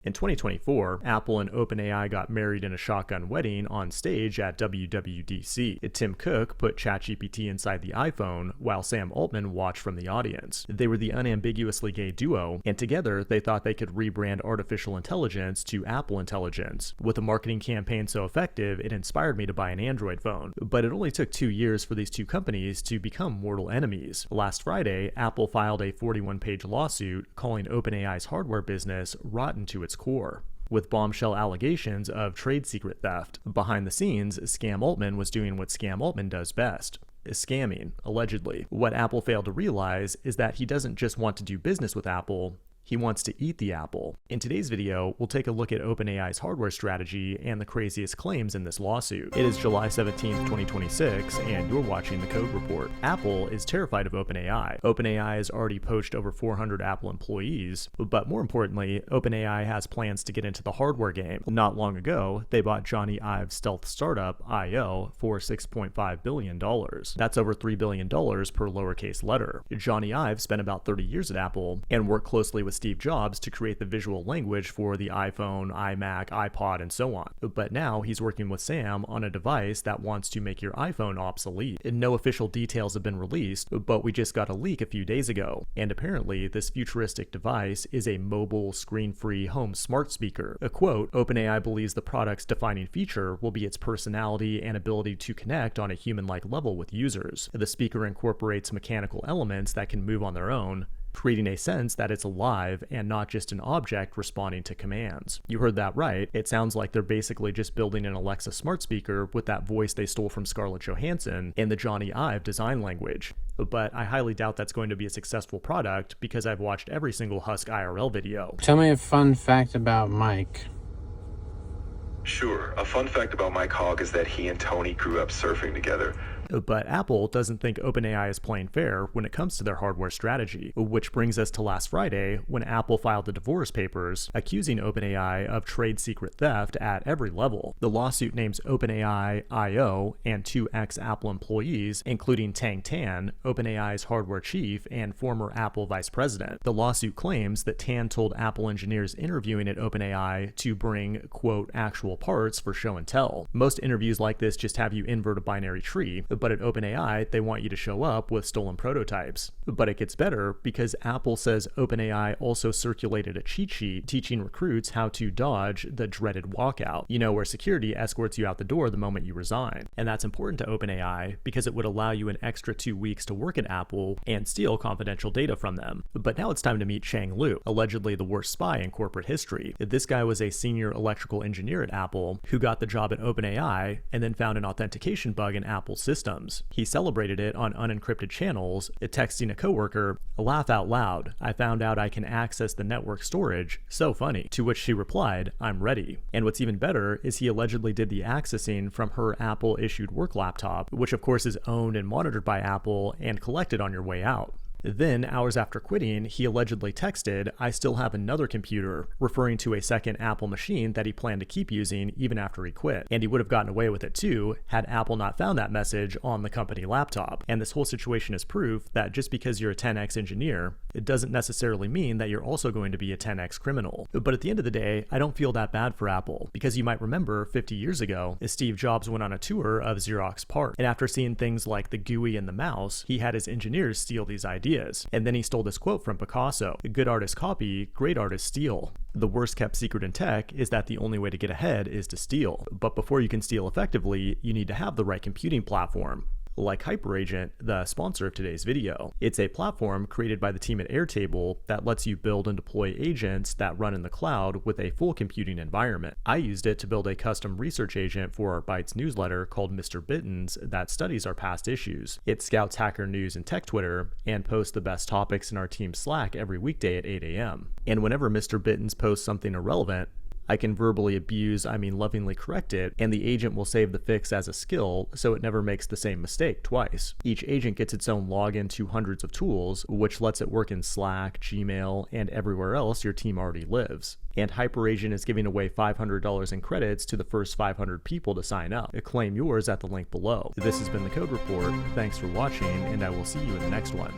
In 2024, Apple and OpenAI got married in a shotgun wedding on stage at WWDC. Tim Cook put ChatGPT inside the iPhone, while Sam Altman watched from the audience. They were the unambiguously gay duo, and together they thought they could rebrand artificial intelligence to Apple Intelligence. With a marketing campaign so effective, it inspired me to buy an Android phone. But it only took 2 years for these two companies to become mortal enemies. Last Friday, Apple filed a 41-page lawsuit calling OpenAI's hardware business rotten to its core, with bombshell allegations of trade secret theft. Behind the scenes, Scam Altman was doing what Scam Altman does best: scamming, allegedly. What Apple failed to realize is that he doesn't just want to do business with Apple, he wants to eat the apple. In today's video, we'll take a look at OpenAI's hardware strategy and the craziest claims in this lawsuit. It is July 17th, 2026, and you're watching The Code Report. Apple is terrified of OpenAI. OpenAI has already poached over 400 Apple employees, but more importantly, OpenAI has plans to get into the hardware game. Not long ago, they bought Johnny Ive's stealth startup, IO, for $6.5 billion. That's over $3 billion per lowercase letter. Johnny Ive spent about 30 years at Apple and worked closely with Steve Jobs to create the visual language for the iPhone, iMac, iPod, and so on. But now he's working with Sam on a device that wants to make your iPhone obsolete. No official details have been released, but we just got a leak a few days ago. And apparently, this futuristic device is a mobile, screen-free home smart speaker. A quote, OpenAI believes the product's defining feature will be its personality and ability to connect on a human-like level with users. The speaker incorporates mechanical elements that can move on their own, creating a sense that it's alive and not just an object responding to commands. You heard that right. It sounds like they're basically just building an Alexa smart speaker with that voice they stole from Scarlett Johansson in the Johnny Ive design language. But I highly doubt that's going to be a successful product because I've watched every single Husk IRL video. Tell me a fun fact about Mike. Sure. A fun fact about Mike Hogg is that he and Tony grew up surfing together. But Apple doesn't think OpenAI is playing fair when it comes to their hardware strategy, which brings us to last Friday when Apple filed the divorce papers accusing OpenAI of trade secret theft at every level. The lawsuit names OpenAI, IO, and two ex-Apple employees, including Tang Tan, OpenAI's hardware chief and former Apple vice president. The lawsuit claims that Tan told Apple engineers interviewing at OpenAI to bring, quote, actual parts for show and tell. Most interviews like this just have you invert a binary tree, but at OpenAI, they want you to show up with stolen prototypes. But it gets better because Apple says OpenAI also circulated a cheat sheet teaching recruits how to dodge the dreaded walkout, where security escorts you out the door the moment you resign. And that's important to OpenAI because it would allow you an extra 2 weeks to work at Apple and steal confidential data from them. But now it's time to meet Shang Liu, allegedly the worst spy in corporate history. This guy was a senior electrical engineer at Apple who got the job at OpenAI and then found an authentication bug in Apple's system. He celebrated it on unencrypted channels, texting a coworker, "Laugh out loud, I found out I can access the network storage, so funny," to which she replied, "I'm ready." And what's even better is he allegedly did the accessing from her Apple-issued work laptop, which of course is owned and monitored by Apple and collected on your way out. Then, hours after quitting, he allegedly texted, "I still have another computer," referring to a second Apple machine that he planned to keep using even after he quit. And he would have gotten away with it too, had Apple not found that message on the company laptop. And this whole situation is proof that just because you're a 10x engineer, it doesn't necessarily mean that you're also going to be a 10x criminal. But at the end of the day, I don't feel that bad for Apple, because you might remember 50 years ago, Steve Jobs went on a tour of Xerox PARC, and after seeing things like the GUI and the mouse, he had his engineers steal these ideas. And then he stole this quote from Picasso: "Good artists copy, great artists steal." The worst kept secret in tech is that the only way to get ahead is to steal. But before you can steal effectively, you need to have the right computing platform. Like HyperAgent, the sponsor of today's video. It's a platform created by the team at Airtable that lets you build and deploy agents that run in the cloud with a full computing environment. I used it to build a custom research agent for our Bytes newsletter called Mr. Bittens that studies our past issues. It scouts hacker news and tech Twitter and posts the best topics in our team Slack every weekday at 8 a.m. And whenever Mr. Bittens posts something irrelevant, I can verbally lovingly correct it, and the agent will save the fix as a skill so it never makes the same mistake twice. Each agent gets its own login to hundreds of tools, which lets it work in Slack, Gmail, and everywhere else your team already lives. And HyperAgent is giving away $500 in credits to the first 500 people to sign up. Claim yours at the link below. This has been The Code Report. Thanks for watching, and I will see you in the next one.